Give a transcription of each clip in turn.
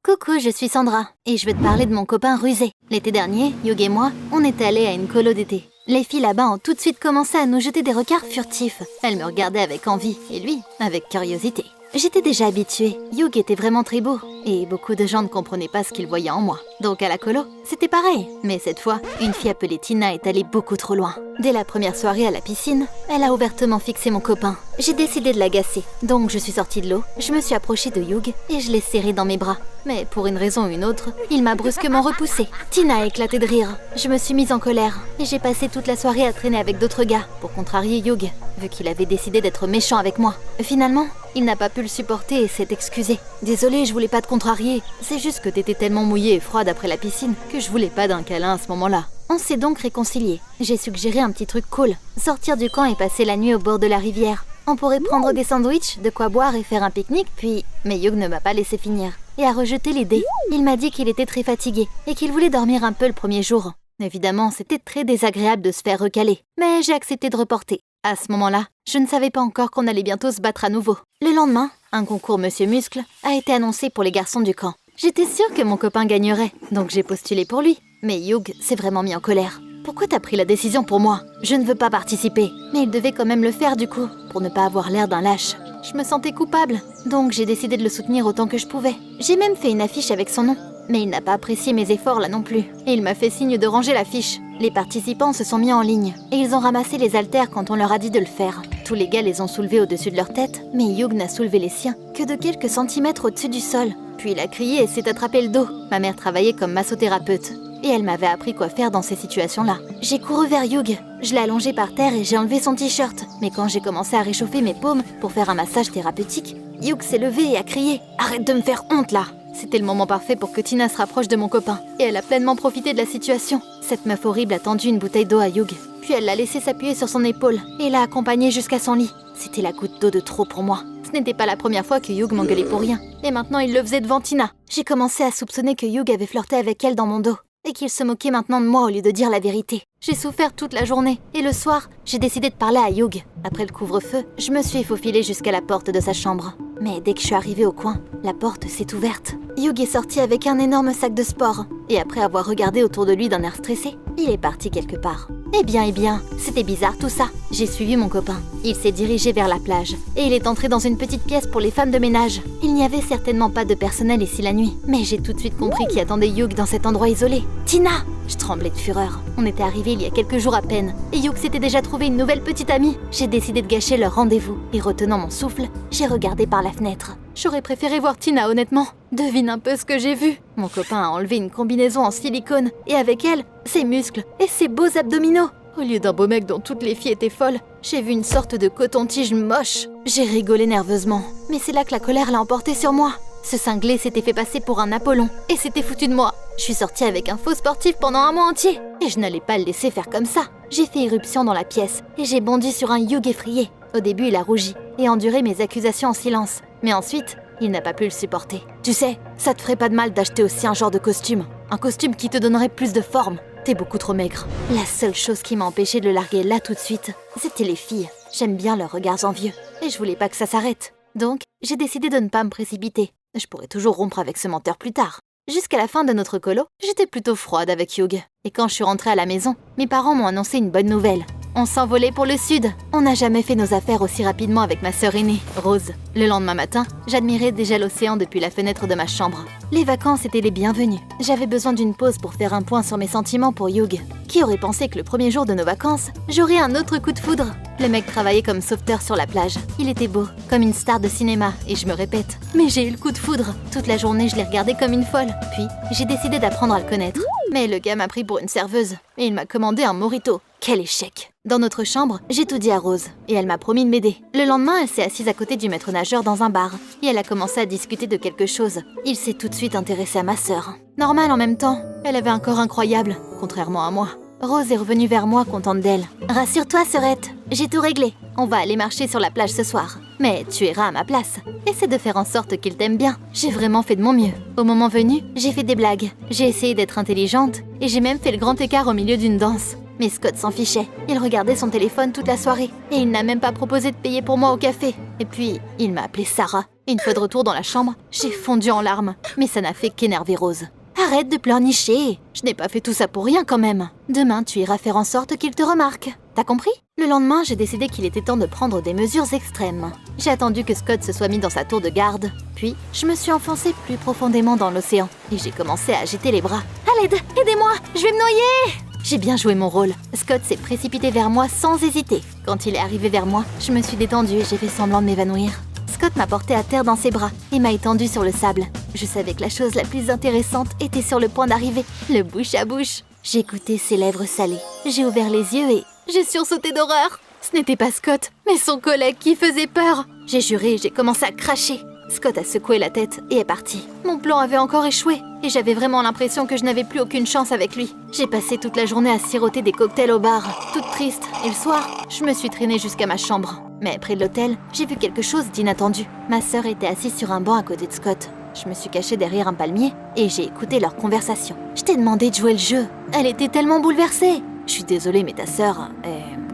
Coucou, je suis Sandra, et je veux te parler de mon copain rusé. L'été dernier, Hugh et moi, on est allés à une colo d'été. Les filles là-bas ont tout de suite commencé à nous jeter des regards furtifs. Elles me regardaient avec envie, et lui, avec curiosité. J'étais déjà habituée, Hugh était vraiment très beau, et beaucoup de gens ne comprenaient pas ce qu'ils voyaient en moi. Donc à la colo, c'était pareil. Mais cette fois, une fille appelée Tina est allée beaucoup trop loin. Dès la première soirée à la piscine, elle a ouvertement fixé mon copain. J'ai décidé de l'agacer, donc je suis sortie de l'eau, je me suis approchée de Hugh et je l'ai serré dans mes bras. Mais pour une raison ou une autre, il m'a brusquement repoussée. Tina a éclaté de rire. Je me suis mise en colère et j'ai passé toute la soirée à traîner avec d'autres gars pour contrarier Hugh, vu qu'il avait décidé d'être méchant avec moi. Finalement, il n'a pas pu le supporter et s'est excusé. Désolée, je voulais pas te contrarier. C'est juste que t'étais tellement mouillée et froide après la piscine que je voulais pas d'un câlin à ce moment-là. On s'est donc réconciliés. J'ai suggéré un petit truc cool. Sortir du camp et passer la nuit au bord de la rivière. On pourrait prendre des sandwichs, de quoi boire et faire un pique-nique, puis... Mais Hugh ne m'a pas laissé finir et a rejeté l'idée. Il m'a dit qu'il était très fatigué et qu'il voulait dormir un peu le premier jour. Évidemment, c'était très désagréable de se faire recaler, mais j'ai accepté de reporter. À ce moment-là, je ne savais pas encore qu'on allait bientôt se battre à nouveau. Le lendemain, un concours Monsieur Muscle a été annoncé pour les garçons du camp. J'étais sûre que mon copain gagnerait, donc j'ai postulé pour lui. Mais Hugh s'est vraiment mis en colère. Pourquoi t'as pris la décision pour moi? Je ne veux pas participer. Mais il devait quand même le faire du coup, pour ne pas avoir l'air d'un lâche. Je me sentais coupable, donc j'ai décidé de le soutenir autant que je pouvais. J'ai même fait une affiche avec son nom. Mais il n'a pas apprécié mes efforts là non plus. Et il m'a fait signe de ranger l'affiche. Les participants se sont mis en ligne. Et ils ont ramassé les haltères quand on leur a dit de le faire. Tous les gars les ont soulevés au-dessus de leur tête. Mais Hugh n'a soulevé les siens que de quelques centimètres au-dessus du sol. Puis il a crié et s'est attrapé le dos. Ma mère travaillait comme massothérapeute. Et elle m'avait appris quoi faire dans ces situations-là. J'ai couru vers Hugh. Je l'ai allongé par terre et j'ai enlevé son t-shirt. Mais quand j'ai commencé à réchauffer mes paumes pour faire un massage thérapeutique, Hugh s'est levé et a crié « Arrête de me faire honte là !» C'était le moment parfait pour que Tina se rapproche de mon copain. Et elle a pleinement profité de la situation. Cette meuf horrible a tendu une bouteille d'eau à Hugh. Puis elle l'a laissé s'appuyer sur son épaule et l'a accompagné jusqu'à son lit. C'était la goutte d'eau de trop pour moi. Ce n'était pas la première fois que Hugh m'engueulait pour rien. Et maintenant il le faisait devant Tina. J'ai commencé à soupçonner que Hugh avait flirté avec elle dans mon dos. Et qu'il se moquait maintenant de moi au lieu de dire la vérité. J'ai souffert toute la journée, et le soir, j'ai décidé de parler à Hugh. Après le couvre-feu, je me suis faufilée jusqu'à la porte de sa chambre. Mais dès que je suis arrivée au coin, la porte s'est ouverte. Hugh est sorti avec un énorme sac de sport, et après avoir regardé autour de lui d'un air stressé, il est parti quelque part. Eh bien, c'était bizarre tout ça. J'ai suivi mon copain. Il s'est dirigé vers la plage, et il est entré dans une petite pièce pour les femmes de ménage. Il n'y avait certainement pas de personnel ici la nuit, mais j'ai tout de suite compris qui attendait Hugh dans cet endroit isolé. Tina! Je tremblais de fureur. On était arrivés il y a quelques jours à peine, et Hugh s'était déjà trouvé une nouvelle petite amie. J'ai décidé de gâcher leur rendez-vous, et retenant mon souffle, j'ai regardé par la fenêtre. J'aurais préféré voir Tina, honnêtement. Devine un peu ce que j'ai vu. Mon copain a enlevé une combinaison en silicone, et avec elle, ses muscles et ses beaux abdominaux. Au lieu d'un beau mec dont toutes les filles étaient folles, j'ai vu une sorte de coton-tige moche. J'ai rigolé nerveusement, mais c'est là que la colère l'a emporté sur moi. Ce cinglé s'était fait passer pour un Apollon et s'était foutu de moi. Je suis sortie avec un faux sportif pendant un mois entier et je n'allais pas le laisser faire comme ça. J'ai fait irruption dans la pièce et j'ai bondi sur un Hugh effrayé. Au début, il a rougi et enduré mes accusations en silence. Mais ensuite, il n'a pas pu le supporter. Tu sais, ça te ferait pas de mal d'acheter aussi un genre de costume. Un costume qui te donnerait plus de forme. T'es beaucoup trop maigre. La seule chose qui m'a empêché de le larguer là tout de suite, c'était les filles. J'aime bien leurs regards envieux et je voulais pas que ça s'arrête. Donc, j'ai décidé de ne pas me précipiter. Je pourrais toujours rompre avec ce menteur plus tard. Jusqu'à la fin de notre colo, j'étais plutôt froide avec Hugh. Et quand je suis rentrée à la maison, mes parents m'ont annoncé une bonne nouvelle. On s'envolait pour le sud. On n'a jamais fait nos affaires aussi rapidement avec ma sœur aînée, Rose. Le lendemain matin, j'admirais déjà l'océan depuis la fenêtre de ma chambre. Les vacances étaient les bienvenues. J'avais besoin d'une pause pour faire un point sur mes sentiments pour Hugh. Qui aurait pensé que le premier jour de nos vacances, j'aurais un autre coup de foudre? Le mec travaillait comme sauveteur sur la plage. Il était beau, comme une star de cinéma, et je me répète. Mais j'ai eu le coup de foudre. Toute la journée, je l'ai regardé comme une folle. Puis, j'ai décidé d'apprendre à le connaître. Mais le gars m'a pris pour une serveuse, et il m'a commandé un mojito. Quel échec! Dans notre chambre, j'ai tout dit à Rose, et elle m'a promis de m'aider. Le lendemain, elle s'est assise à côté du maître nageur dans un bar, et elle a commencé à discuter de quelque chose. Il s'est tout de suite intéressé à ma sœur. Normal en même temps, elle avait un corps incroyable, contrairement à moi. Rose est revenue vers moi contente d'elle. « Rassure-toi, sœurette, j'ai tout réglé. On va aller marcher sur la plage ce soir. Mais tu iras à ma place. Essaie de faire en sorte qu'il t'aime bien. J'ai vraiment fait de mon mieux. Au moment venu, j'ai fait des blagues. J'ai essayé d'être intelligente et j'ai même fait le grand écart au milieu d'une danse. Mais Scott s'en fichait. Il regardait son téléphone toute la soirée. Et il n'a même pas proposé de payer pour moi au café. Et puis, il m'a appelée Sarah. Une fois de retour dans la chambre, j'ai fondu en larmes. Mais ça n'a fait qu'énerver Rose. Arrête de pleurnicher. Je n'ai pas fait tout ça pour rien quand même. Demain, tu iras faire en sorte qu'il te remarque. T'as compris? Le lendemain, j'ai décidé qu'il était temps de prendre des mesures extrêmes. J'ai attendu que Scott se soit mis dans sa tour de garde. Puis, je me suis enfoncée plus profondément dans l'océan. Et j'ai commencé à agiter les bras. À l'aide! Aidez-moi! Je vais me noyer! J'ai bien joué mon rôle. Scott s'est précipité vers moi sans hésiter. Quand il est arrivé vers moi, je me suis détendue et j'ai fait semblant de m'évanouir. Scott m'a porté à terre dans ses bras et m'a étendue sur le sable. Je savais que la chose la plus intéressante était sur le point d'arriver, le bouche à bouche. J'ai goûté ses lèvres salées. J'ai ouvert les yeux et j'ai sursauté d'horreur. Ce n'était pas Scott, mais son collègue qui faisait peur. J'ai juré et j'ai commencé à cracher. Scott a secoué la tête et est parti. Mon plan avait encore échoué et j'avais vraiment l'impression que je n'avais plus aucune chance avec lui. J'ai passé toute la journée à siroter des cocktails au bar, toute triste, et le soir, je me suis traînée jusqu'à ma chambre. Mais près de l'hôtel, j'ai vu quelque chose d'inattendu. Ma sœur était assise sur un banc à côté de Scott. Je me suis cachée derrière un palmier et j'ai écouté leur conversation. Je t'ai demandé de jouer le jeu. Elle était tellement bouleversée. Je suis désolée, mais ta sœur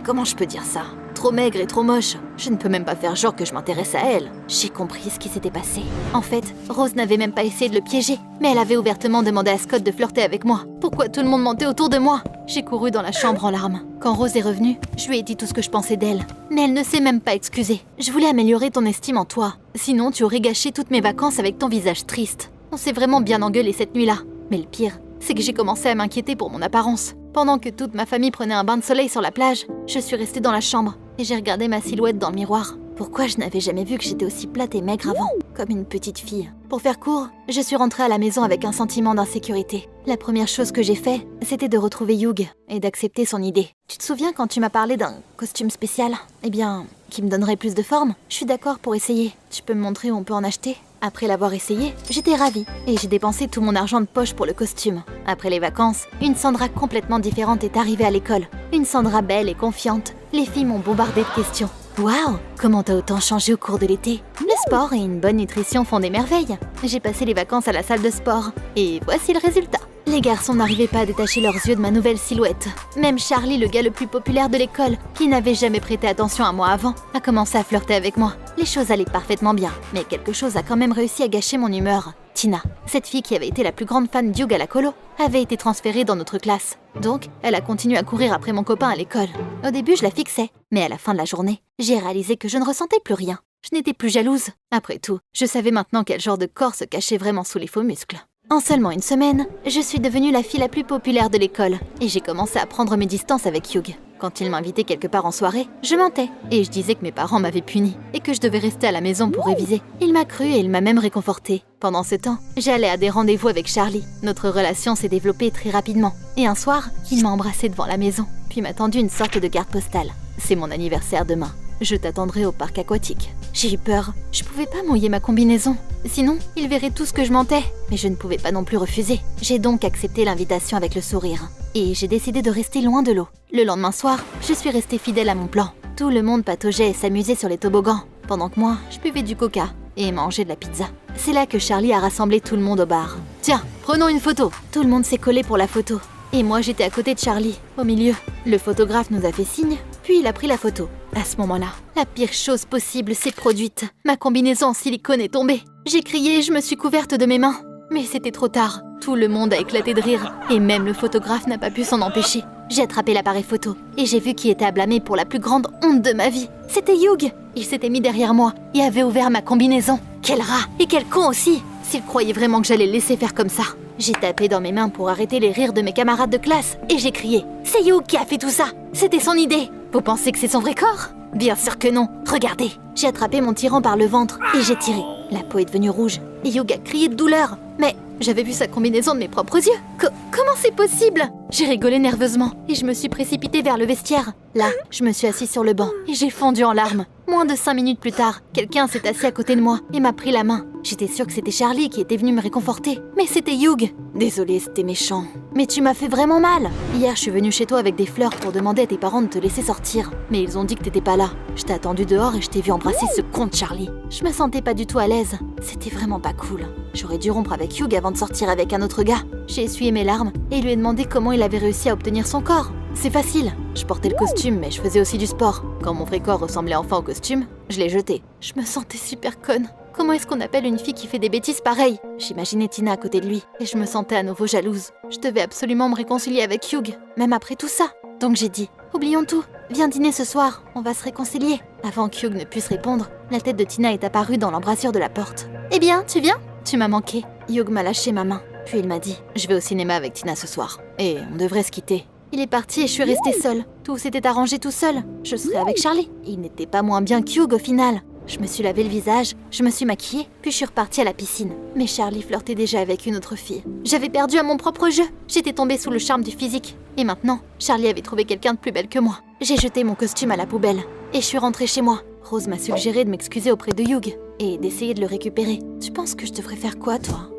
comment je peux dire ça? Trop maigre et trop moche. Je ne peux même pas faire genre que je m'intéresse à elle. J'ai compris ce qui s'était passé. En fait, Rose n'avait même pas essayé de le piéger, mais elle avait ouvertement demandé à Scott de flirter avec moi. Pourquoi tout le monde mentait autour de moi? J'ai couru dans la chambre en larmes. Quand Rose est revenue, je lui ai dit tout ce que je pensais d'elle. Mais elle ne s'est même pas excusée. Je voulais améliorer ton estime en toi. Sinon, tu aurais gâché toutes mes vacances avec ton visage triste. On s'est vraiment bien engueulé cette nuit-là. Mais le pire, c'est que j'ai commencé à m'inquiéter pour mon apparence. Pendant que toute ma famille prenait un bain de soleil sur la plage, je suis restée dans la chambre et j'ai regardé ma silhouette dans le miroir. Pourquoi je n'avais jamais vu que j'étais aussi plate et maigre avant, comme une petite fille? Pour faire court, je suis rentrée à la maison avec un sentiment d'insécurité. La première chose que j'ai fait, c'était de retrouver Hugh et d'accepter son idée. Tu te souviens quand tu m'as parlé d'un costume spécial? Eh bien, qui me donnerait plus de forme? Je suis d'accord pour essayer. Tu peux me montrer où on peut en acheter? Après l'avoir essayé, j'étais ravie et j'ai dépensé tout mon argent de poche pour le costume. Après les vacances, une Sandra complètement différente est arrivée à l'école. Une Sandra belle et confiante. Les filles m'ont bombardée de questions. Waouh, comment t'as autant changé au cours de l'été? Le sport et une bonne nutrition font des merveilles. J'ai passé les vacances à la salle de sport et voici le résultat. Les garçons n'arrivaient pas à détacher leurs yeux de ma nouvelle silhouette. Même Charlie, le gars le plus populaire de l'école, qui n'avait jamais prêté attention à moi avant, a commencé à flirter avec moi. Les choses allaient parfaitement bien, mais quelque chose a quand même réussi à gâcher mon humeur. Tina, cette fille qui avait été la plus grande fan d'Hugh à la colo, avait été transférée dans notre classe. Donc, elle a continué à courir après mon copain à l'école. Au début, je la fixais, mais à la fin de la journée, j'ai réalisé que je ne ressentais plus rien. Je n'étais plus jalouse. Après tout, je savais maintenant quel genre de corps se cachait vraiment sous les faux muscles. En seulement une semaine, je suis devenue la fille la plus populaire de l'école et j'ai commencé à prendre mes distances avec Hugh. Quand il m'invitait quelque part en soirée, je mentais et je disais que mes parents m'avaient punie et que je devais rester à la maison pour réviser. Il m'a cru et il m'a même réconfortée. Pendant ce temps, j'allais à des rendez-vous avec Charlie. Notre relation s'est développée très rapidement et un soir, il m'a embrassée devant la maison, puis m'a tendu une sorte de carte postale. C'est mon anniversaire demain. Je t'attendrai au parc aquatique. J'ai eu peur. Je pouvais pas mouiller ma combinaison. Sinon, il verrait tout ce que je mentais. Mais je ne pouvais pas non plus refuser. J'ai donc accepté l'invitation avec le sourire. Et j'ai décidé de rester loin de l'eau. Le lendemain soir, je suis restée fidèle à mon plan. Tout le monde pataugeait et s'amusait sur les toboggans, pendant que moi, je buvais du coca et mangeais de la pizza. C'est là que Charlie a rassemblé tout le monde au bar. Tiens, prenons une photo. Tout le monde s'est collé pour la photo. Et moi, j'étais à côté de Charlie, au milieu. Le photographe nous a fait signe, puis il a pris la photo. À ce moment-là, la pire chose possible s'est produite. Ma combinaison en silicone est tombée. J'ai crié et je me suis couverte de mes mains. Mais c'était trop tard. Tout le monde a éclaté de rire. Et même le photographe n'a pas pu s'en empêcher. J'ai attrapé l'appareil photo et j'ai vu qui était à blâmer pour la plus grande honte de ma vie. C'était Hugh. Il s'était mis derrière moi et avait ouvert ma combinaison. Quel rat! Et quel con aussi! S'il croyait vraiment que j'allais le laisser faire comme ça. J'ai tapé dans mes mains pour arrêter les rires de mes camarades de classe et j'ai crié « C'est Hugh qui a fait tout ça! C'était son idée! Vous pensez que c'est son vrai corps? Bien sûr que non! Regardez! » J'ai attrapé mon tyran par le ventre et j'ai tiré. La peau est devenue rouge et Hugh a crié de douleur. Mais j'avais vu sa combinaison de mes propres yeux. Comment c'est possible? J'ai rigolé nerveusement et je me suis précipitée vers le vestiaire. Là, je me suis assise sur le banc et j'ai fondu en larmes. Moins de 5 minutes plus tard, quelqu'un s'est assis à côté de moi et m'a pris la main. J'étais sûre que c'était Charlie qui était venu me réconforter. Mais c'était Hugh. Désolée, c'était méchant. Mais tu m'as fait vraiment mal. Hier, je suis venue chez toi avec des fleurs pour demander à tes parents de te laisser sortir. Mais ils ont dit que t'étais pas là. Je t'ai attendu dehors et je t'ai vu embrasser ce con de Charlie. Je me sentais pas du tout à l'aise. C'était vraiment pas cool. J'aurais dû rompre avec Hugh avant de sortir avec un autre gars. J'ai essuyé mes larmes et lui ai demandé comment il avait réussi à obtenir son corps. C'est facile. Je portais le costume, mais je faisais aussi du sport. Quand mon vrai corps ressemblait enfin au costume, je l'ai jeté. Je me sentais super conne. Comment est-ce qu'on appelle une fille qui fait des bêtises pareilles? J'imaginais Tina à côté de lui, et je me sentais à nouveau jalouse. Je devais absolument me réconcilier avec Hugh, même après tout ça. Donc j'ai dit, oublions tout, viens dîner ce soir, on va se réconcilier. Avant que Hugh ne puisse répondre, la tête de Tina est apparue dans l'embrasure de la porte. Eh bien, tu viens? Tu m'as manqué. Hugh m'a lâché ma main, puis il m'a dit, je vais au cinéma avec Tina ce soir, et on devrait se quitter. Il est parti et je suis restée seule. Tout s'était arrangé tout seul. Je serais avec Charlie. Il n'était pas moins bien qu'Hugh au final. Je me suis lavé le visage, je me suis maquillée, puis je suis repartie à la piscine. Mais Charlie flirtait déjà avec une autre fille. J'avais perdu à mon propre jeu. J'étais tombée sous le charme du physique. Et maintenant, Charlie avait trouvé quelqu'un de plus belle que moi. J'ai jeté mon costume à la poubelle. Et je suis rentrée chez moi. Rose m'a suggéré de m'excuser auprès de Hugh et d'essayer de le récupérer. Tu penses que je devrais faire quoi, toi ?